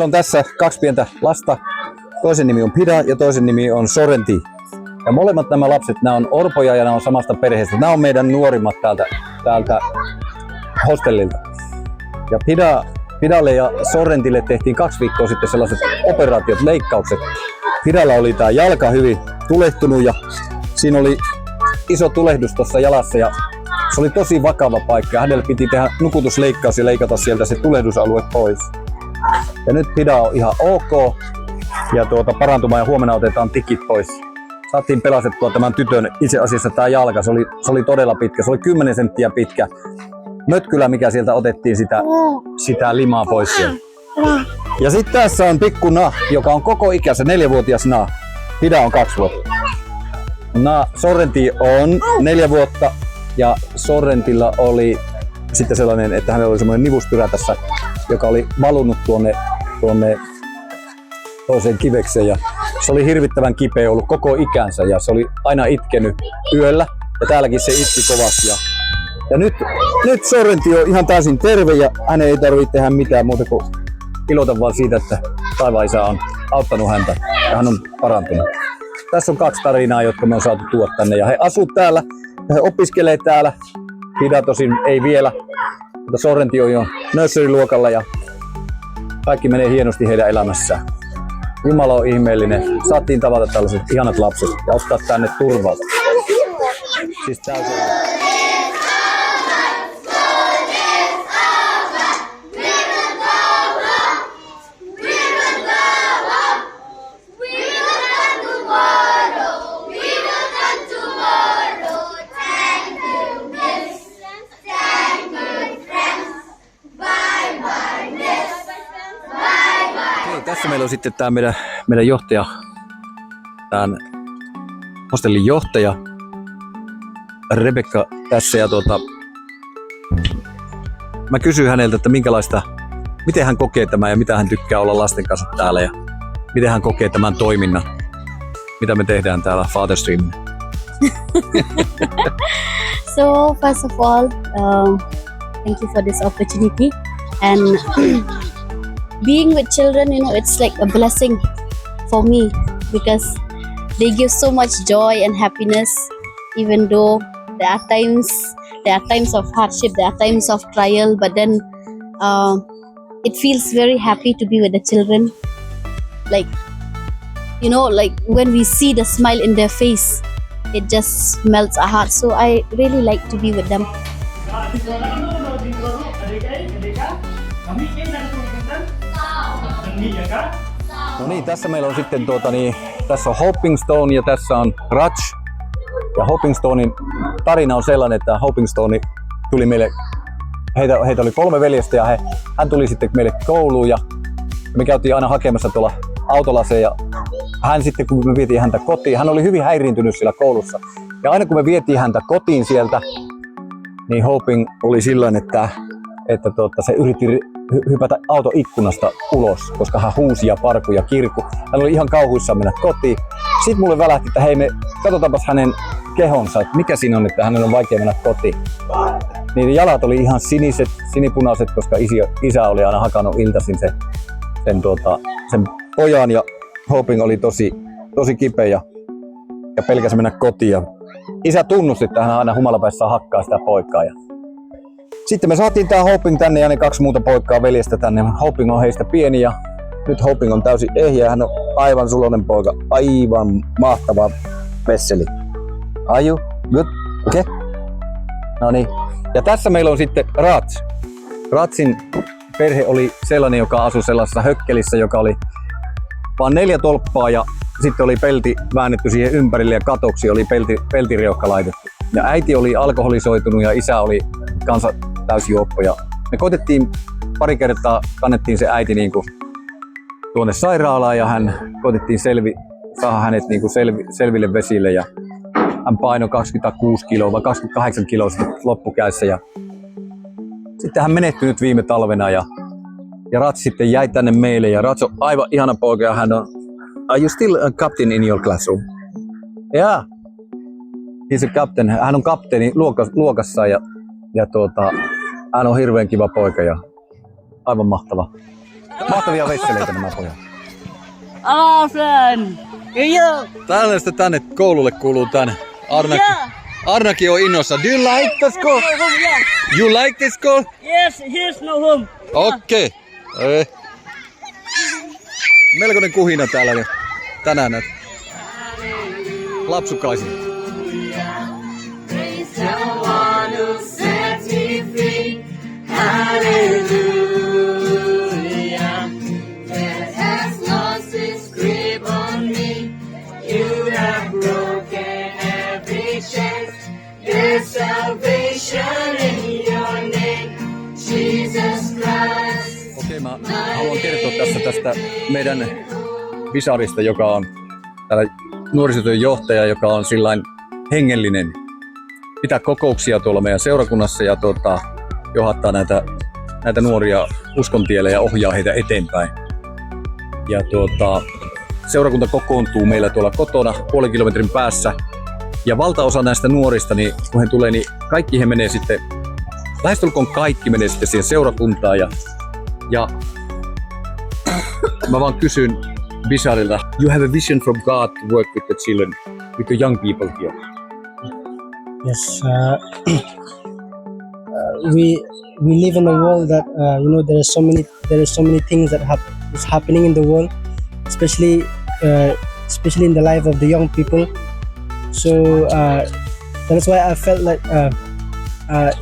meillä on tässä kaksi pientä lasta. Toisen nimi on Pida ja toisen nimi on Sorrenti. Ja molemmat nämä lapset, nämä on orpoja ja nämä on samasta perheestä. Nämä on meidän nuorimmat täältä hostellilta. Ja Pidalle ja Sorrentille tehtiin 2 viikkoa sitten sellaiset operaatiot, leikkaukset. Pidalla oli tää jalka hyvin tulehtunut ja siinä oli iso tulehdus tuossa jalassa ja se oli tosi vakava paikka. Hänelle piti tehdä nukutusleikkaus ja leikata sieltä se tulehdusalue pois. Ja nyt Pida on ihan ok ja parantumaan ja huomenna otetaan tikit pois. Saatiin pelastettua tämän tytön itse asiassa tää jalka. Se oli todella pitkä. Se oli 10 senttiä pitkä mötkylä, mikä sieltä otettiin sitä limaa pois sieltä. Ja sitten tässä on pikku Na, joka on koko ikänsä 4-vuotias Na. Pida on 2 vuotta. Sorrenti on 4 vuotta ja Sorrentilla oli sitten sellainen, että hänellä oli semmoinen nivustyrä tässä, joka oli valunut tuonne toiseen kivekseen ja se oli hirvittävän kipeä ollut koko ikänsä ja se oli aina itkenyt yöllä ja täälläkin se itki kovasti. Ja nyt Sorrenti on ihan täysin terve ja hänen ei tarvitse tehdä mitään muuta kuin iloita vaan siitä, että taivaan isä on auttanut häntä ja hän on parantunut. Tässä on 2 tarinaa, jotka me on saatu tuoda tänne ja he asuu täällä ja he opiskelee täällä. Pida tosin ei vielä, mutta Sorrenti on jo nursery-luokalla ja kaikki menee hienosti heidän elämässään. Jumala on ihmeellinen. Saatiin tavata tällaiset ihanat lapset ja ottaa tänne turvaa. Siis täysin. Tässä meillä on sitten tämä meidän johtaja, tämän hostellin johtaja Rebekka tässä ja mä kysyin häneltä, että miten hän kokee tämän ja mitä hän tykkää olla lasten kanssa täällä ja miten hän kokee tämän toiminnan, mitä me tehdään täällä Fatherstreamina. So first of all, thank you for this opportunity and being with children, it's like a blessing for me because they give so much joy and happiness, even though there are times of hardship, there are times of trial, but then it feels very happy to be with the children. Like when we see the smile in their face, it just melts our heart. So I really like to be with them. No niin, tässä meillä on sitten tässä on Hoping Stone ja tässä on Raj. Ja Hoping Stonein tarina on sellainen, että Hoping Stone tuli meille, heitä oli 3 veljestä ja hän tuli sitten meille kouluun ja me käytiin aina hakemassa tuolla autolaseen ja hän sitten kun me vietiin häntä kotiin, hän oli hyvin häiriintynyt siellä koulussa. Ja aina kun me vietiin häntä kotiin sieltä, niin Hoping oli silloin, että se yritti hypätä autoikkunasta ulos, koska hän huusi ja parkui ja kirkui. Hän oli ihan kauhuissaan mennä kotiin. Sitten mulle välähti, että hei, me katsotaanpas hänen kehonsa, että mikä siinä on, että hänen on vaikea mennä kotiin. Niin jalat oli ihan sinipunaiset, koska isä oli aina hakannut iltaisin sen pojan ja Hoping oli tosi kipeä ja pelkäsi mennä kotiin. Ja isä tunnusti, että hän aina humalapäissään hakkaa sitä poikaa. Sitten me saatiin tää Hoping tänne ja ne 2 muuta poikaa veljestä tänne. Hoping on heistä pieni ja nyt Hoping on täysin ehjä. Hän on aivan suloinen poika. Aivan mahtava vesseli. Are you? Good? Okay. No niin. Ja tässä meillä on sitten Raj. Rajin perhe oli sellainen, joka asui sellaisessa hökkelissä, joka oli vaan 4 tolppaa ja sitten oli pelti väännetty siihen ympärille ja katoksi oli peltiriokka laitettu. Ja äiti oli alkoholisoitunut ja isä oli kanssa täysjuoppo. Ja me koitettiin pari kertaa, kannettiin se äiti tuonne sairaalaan ja koitettiin saada hänet selville vesille. Ja hän painoi 26 kiloa vai 28 kiloa loppukäyssä. Ja sitten hän menehtyi nyt viime talvena ja Raj sitten jäi tänne meille ja Raj on aivan ihana poika ja hän on... Are you still a captain in your classroom? Yeah. He's a captain. Hän on kapteeni luokassa ja hän on hirveän kiva poika ja aivan mahtava. Mahtavia vesseleitä nämä pojat. Awesome. Yeah. Tällaista tänne koululle kuuluu tänne. Arnaki on innossa. Do you like the school? You like this school? Yes, here's no home. Okei. Melkoinen kuhina täällä nyt tänään näitä lapsukaisia. Okei, mä haluan kertoa tästä meidän Visarista, joka on täällä nuorisotyön johtaja, joka on sillain hengellinen. Pitää kokouksia tuolla meidän seurakunnassa ja johdattaa näitä nuoria uskontielle ja ohjaa heitä eteenpäin. Ja seurakunta kokoontuu meillä tuolla kotona puolen kilometrin päässä. Ja valtaosa näistä nuorista, niin kun he tulee, niin kaikki he menee sitten, lähestulkoon kaikki menee sitten siihen seurakuntaan. Ja mä vaan kysyn Visarilta, you have a vision from God to work with the children, with the young people here. Yes, we live in a world that there are so many things that is happening in the world, especially in the life of the young people. So that's why I felt like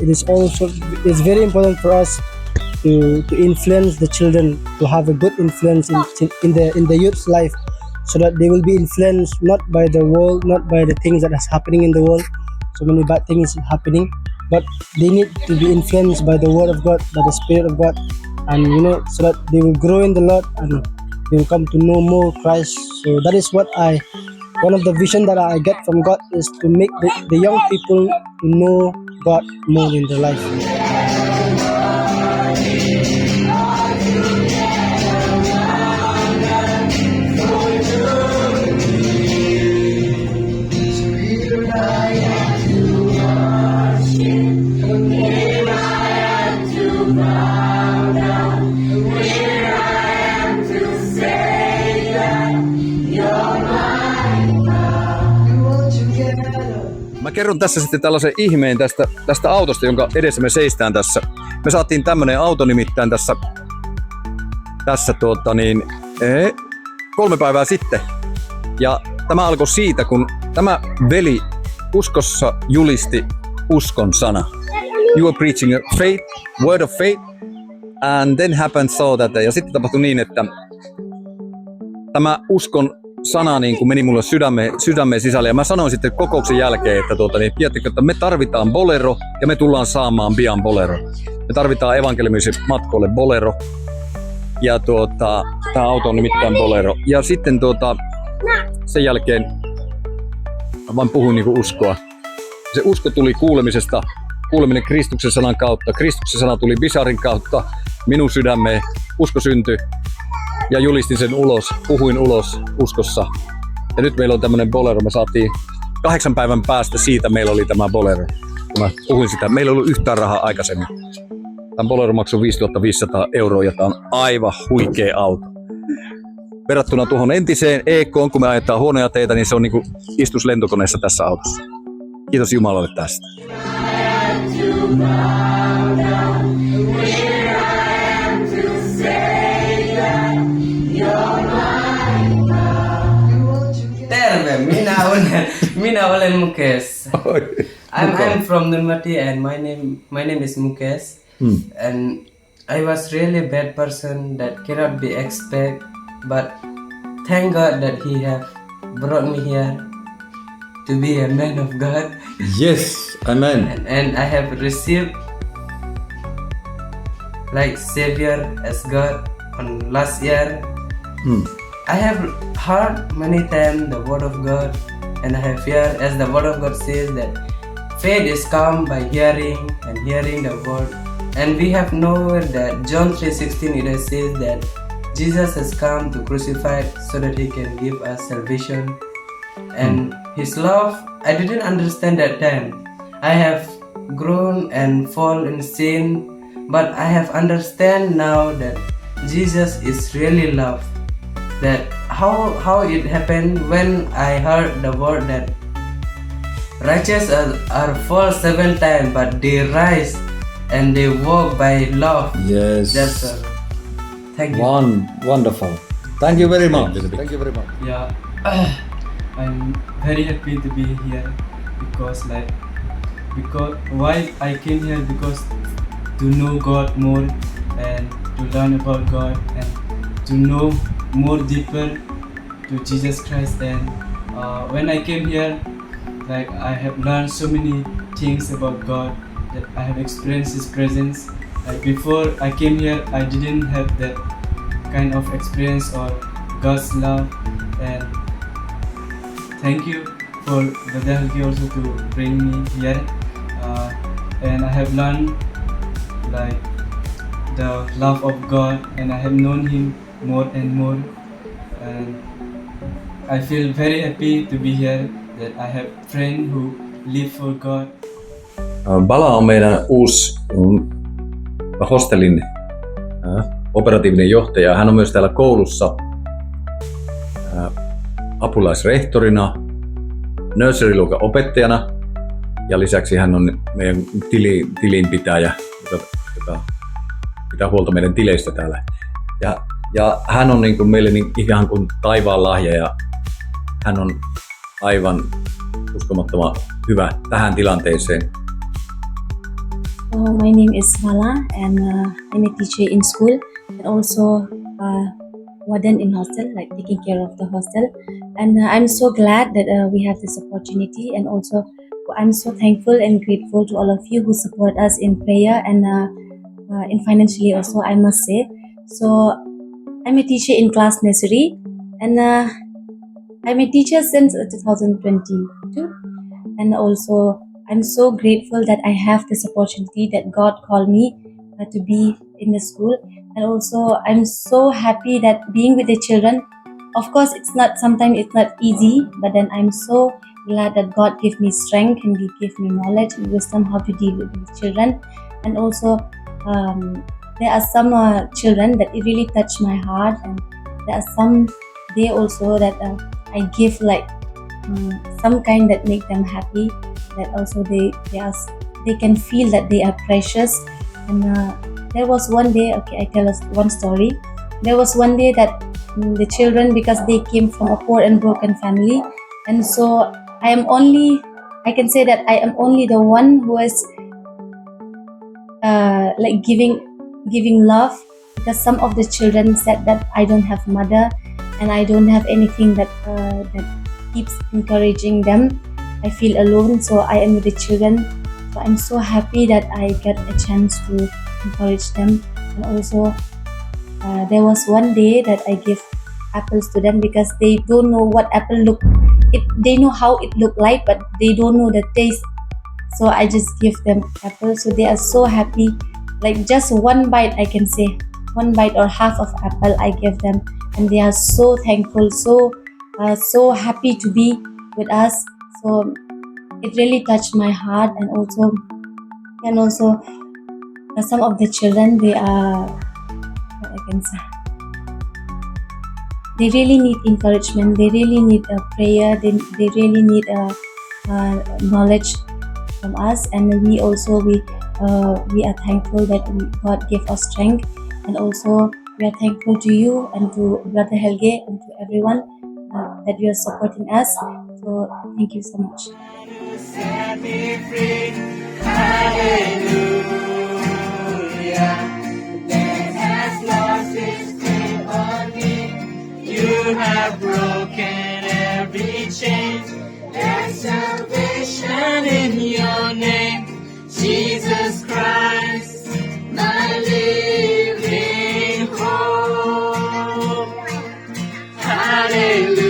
it's very important for us to influence the children, to have a good influence in the youth's life, so that they will be influenced not by the world, not by the things that is happening in the world. So many bad things happening, but they need to be influenced by the word of God, by the Spirit of God, and so that they will grow in the Lord and they will come to know more Christ. So that is what one of the vision that I get from God is to make the young people to know God more in their life. Mä kerron tässä sitten tällaisen ihmeen tästä autosta, jonka edessä me seistään tässä. Me saatiin tämmönen auto nimittäin tässä 3 päivää sitten. Ja tämä alkoi siitä, kun tämä veli uskossa julisti uskon sana. You were preaching a faith, word of faith, and then happened so that. Ja sitten tapahtui niin, että tämä uskon sana niin kuin meni mulle sydämeen sisälle ja mä sanoin sitten kokouksen jälkeen, että tiedättekö, että me tarvitaan bolero ja me tullaan saamaan pian bolero. Me tarvitaan evankeliumisen matkoille bolero ja tää auto on nimittäin bolero. Ja sitten sen jälkeen mä vain puhuin niin kuin uskoa. Se usko tuli kuuleminen Kristuksen sanan kautta. Kristuksen sana tuli Visarin kautta minun sydämeen, usko syntyi. Ja julistin sen ulos, puhuin ulos uskossa. Ja nyt meillä on tämmönen bolero. Me saatiin 8 päivän päästä siitä meillä oli tämä bolero. Kun mä puhuin sitä, meillä ei ollut yhtään rahaa aikaisemmin. Tämä bolero maksoi 5 500 € ja tämä on aivan huikea auto. Verrattuna tuohon entiseen EK:n, kun me ajetaan huonoja teitä, niin se on niinku istus lentokoneessa tässä autossa. Kiitos Jumalalle tästä. Terve, minä olen Mukesh. I'm from Nurmati and my name is Mukesh. And I was really a bad person that cannot be expected, but thank God that He have brought me here to be a man of God. Yes, amen. And I have received like Savior as God on last year. I have heard many times the word of God, and I have heard as the word of God says that faith is come by hearing and hearing the word. And we have known that John 3:16 it says that Jesus has come to crucify so that He can give us salvation. And His love, I didn't understand that time. I have grown and fall in sin, but I have understand now that Jesus is really love. That how it happened when I heard the word that righteous are fall 7 times, but they rise and they walk by love. Yes. That's thank you. Wonderful. Thank you very much. Thank you very much. Yeah, I'm very happy to be here because why I came here because to know God more and to learn about God and to know more deeper to Jesus Christ. And when I came here, like I have learned so many things about God, that I have experienced His presence. Like before I came here, I didn't have that kind of experience or God's love. And thank you for Brother Helgi also to bring me here. And I have learned like the love of God, and I have known Him more and more. And I feel very happy to be here, that I have friends who live for God. Bala on meidän uusi hostelin operatiivinen johtaja. Hän on myös täällä koulussa apulaisrehtorina, nursery-luokan opettajana ja lisäksi hän on meidän tilinpitäjä, joka pitää huolta meidän tileistä täällä. Ja hän on niin kuin meille niin ihan kuin taivaan lahja ja hän on aivan uskomattoman hyvä tähän tilanteeseen. My name is Vala and I'm a teacher in school and also warden in hostel, like taking care of the hostel. And I'm so glad that we have this opportunity, and also I'm so thankful and grateful to all of you who support us in prayer and in financially also, I must say. So I'm a teacher in class nursery and I'm a teacher since 2022, and also I'm so grateful that I have this opportunity that God called me to be in the school. And also I'm so happy that being with the children, of course sometimes it's not easy, but then I'm so glad that God gave me strength and He gave me knowledge and wisdom how to deal with the children. And also there are some children that it really touch my heart, and there are some they also that I give like some kind that make them happy, that also they can feel that they are precious. And there was one day, okay, I tell us one story. There was one day that the children, because they came from a poor and broken family, and so I can say that I am only the one who is like giving love, because some of the children said that I don't have mother and I don't have anything that keeps encouraging them. I feel alone, so I am with the children. So I'm so happy that I get a chance to encourage them. And also there was one day that I give apples to them, because they don't know what apple look. They know how it look like, but they don't know the taste. So I just give them apples. So they are so happy. Like just one bite, I can say, one bite or half of apple I give them, and they are so thankful, so happy to be with us. So it really touched my heart. And also some of the children, they are, what I can say, they really need encouragement, they really need a prayer, they really need knowledge from us. And we are thankful that God gave us strength. And also we are thankful to you and to Brother Helge and to everyone that you are supporting us. So thank you so much. Set me free, hallelujah. Death has lost its grip on me. You have broken every chain. There's salvation in your name, Jesus Christ, my living hope. Hallelujah.